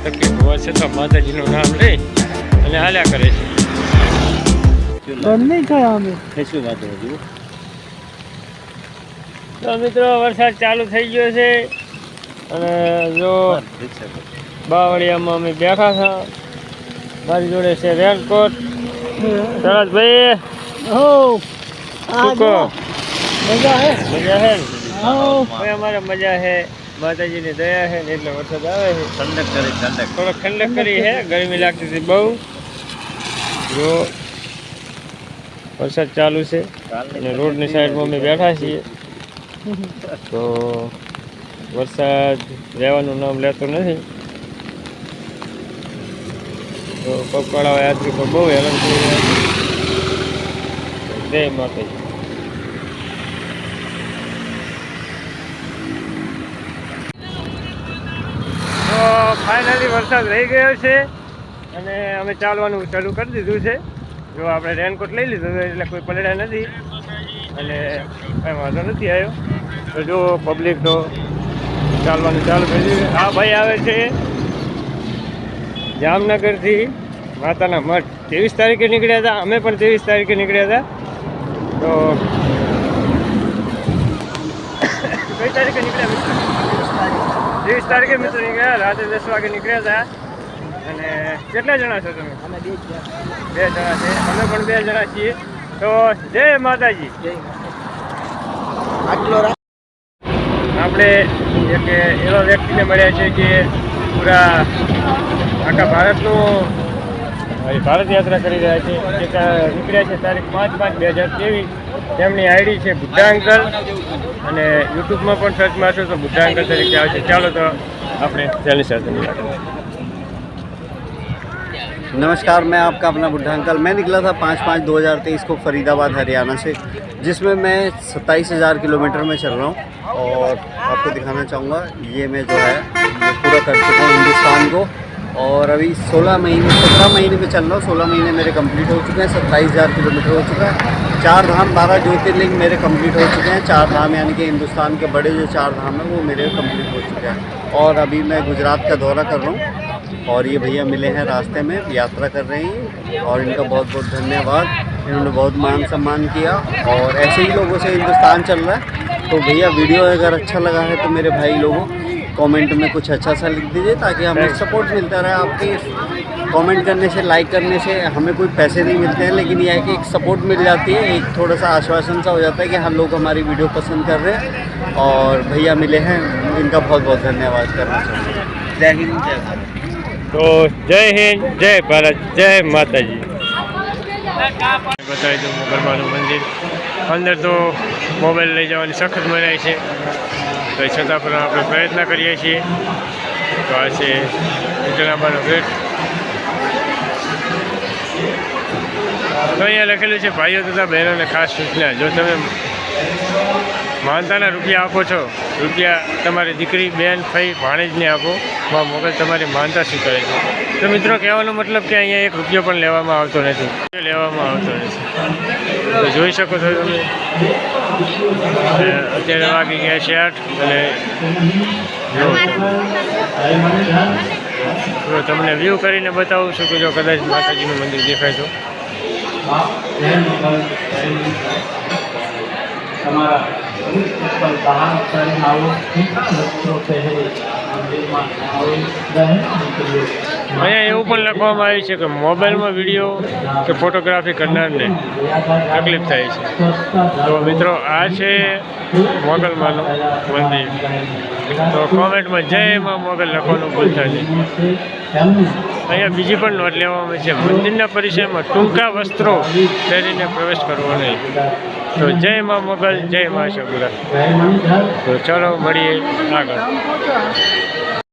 તકલીફ હોવા છતાં માતાજીનું નામ લઈ અને હાલ્યા કરે છે। તો મિત્રો વરસાદ ચાલુ થઈ ગયો છે અને જો બાવળિયામાં અમે બેઠા હતા। મારી જોડે છે રેનકોટ। શરદભાઈ મજા હે ને? અમારે મજા છે, માતાજીની દયા છે ને એટલે વરસાદ આવે છે। થોડો ઠંડક કરી છે, ગરમી લાગતી હતી બહુ। જો વરસાદ ચાલુ છે અને રોડની સાઈડમાં અમે બેઠા છીએ તો વરસાદ રહેવાનું નામ લેતો નથી તો પગપાળા યાત્રિકો બહુ હેરાન થઈ રહ્યા છે। જય માતાજી। તો ફાઇનલી વરસાદ રહી ગયો છે અને અમે ચાલવાનું ચાલુ કરી દીધું છે। જો આપણે રેનકોટ લઈ લીધું એટલે કોઈ પલળ્યા નથી અને કંઈ વાંધો નથી આવ્યો। તો જો પબ્લિક તો ચાલવાનું ચાલુ કરી દીધું। આ ભાઈ આવે છે જામનગરથી માતાના મઠ। 23 તારીખે નીકળ્યા હતા, અમે પણ 23 તારીખે નીકળ્યા હતા। તો કઈ તારીખે નીકળ્યા મિત્રો? 23 તારીખે મિત્રો નીકળ્યા, રાત્રે 10 વાગે નીકળ્યા હતા। અને કેટલા જણા છો તમે? અમે 2 જણા છે, અમે પણ 2 જણા છીએ। તો જય માતાજી। આપણે એક એવા વ્યક્તિને મળ્યા છે કે પૂરા આખા ભારતનું ભારત યાત્રા કરી રહ્યા છે। એક નીકળ્યા છે તારીખ 5/5/2023। તેમની આઈડી છે બુદ્ધા અંકલ અને યુટ્યુબમાં પણ સર્ચ મારશો તો બુદ્ધા અંકલ તરીકે આવશે। ચાલો તો આપણે તેની સાથે મુલાકાત। नमस्कार, मैं आपका अपना बुढ़ा अंकल। मैं निकला था 5/5/2023 को फरीदाबाद हरियाणा से, जिसमें मैं 27,000 किलोमीटर में चल रहा हूँ और आपको दिखाना चाहूँगा। ये मैं जो है ये पूरा कर चुका हूँ हिंदुस्तान को और अभी 17 महीने में चल रहा हूँ। 16 महीने मेरे कंप्लीट हो चुके हैं, 27,000 किलोमीटर हो चुका है। 4 धाम 12 ज्योतिर्लिंग मेरे कंप्लीट हो चुके हैं। 4 धाम यानी कि हिंदुस्तान के बड़े जो 4 धाम हैं वो मेरे कंप्लीट हो चुके हैं। और अभी मैं गुजरात का दौरा कर रहा हूँ और ये भैया मिले हैं रास्ते में, यात्रा कर रहे हैं और इनका बहुत बहुत धन्यवाद। इन्होंने बहुत मान सम्मान किया और ऐसे ही लोगों से हिंदुस्तान चल रहा है। तो भैया वीडियो अगर अच्छा लगा है तो मेरे भाई लोगों कमेंट में कुछ अच्छा सा लिख दीजिए ताकि हमें सपोर्ट मिलता रहे। आपके कमेंट करने से, लाइक करने से हमें कोई पैसे नहीं मिलते हैं, लेकिन यह है कि एक सपोर्ट मिल जाती है, एक थोड़ा सा आश्वासन सा हो जाता है कि हाँ लोग हमारी वीडियो पसंद कर रहे हैं। और भैया मिले हैं, इनका बहुत बहुत धन्यवाद करना चाहूँगा। जय हिंद, जय भारत। तो जय हिंद, जय भारत, जय माताजी। बताई दूँ मोगलमाનું મંદિર। અંદર તો મોબાઈલ લઈ જવાની સખત મનાઈ છે, તો છતાં પણ આપણે પ્રયત્ન કરીએ છીએ। તો આ છે ઇન્ટરનાબાનો ગેટ। તો અહીંયા લખેલું છે ભાઈઓ તથા બહેનોને ખાસ સૂચના, જો તમે માનતાના રૂપિયા આપો છો, રૂપિયા તમારી દીકરી, બેન, ફઈ, ભાણેજને આપો, માં મોગલ તમારી માનતા સ્વીકારે છે। તો મિત્રો કહેવાનો મતલબ કે અહીંયા 1 રૂપિયો પણ લેવામાં આવતો નથી। તો જોઈ શકો છો તમે અત્યારે વાગી ગયા છે 8 અને જો તમને વ્યૂ કરીને બતાવું છું કે જો કદાચ માતાજીનું મંદિર દેખાય તો અહીંયા એવું પણ લખવામાં આવ્યું છે કે મોબાઈલમાં વિડીયો કે ફોટોગ્રાફી કરનારને તકલીફ થાય છે। તો મિત્રો આ છે મોગલમાનું મંદિર। તો કોમેન્ટમાં જય માં મોગલ લખવાનું ભૂલતા નહીં। અહીંયા બીજી પણ નોંધ લેવામાં છે, મંદિરના પરિસરમાં ટૂંકા વસ્ત્રો પહેરીને પ્રવેશ કરવો નહીં। તો જય માં મોગલ, જય માં શંકર। તો ચાલો મળીએ આગળ।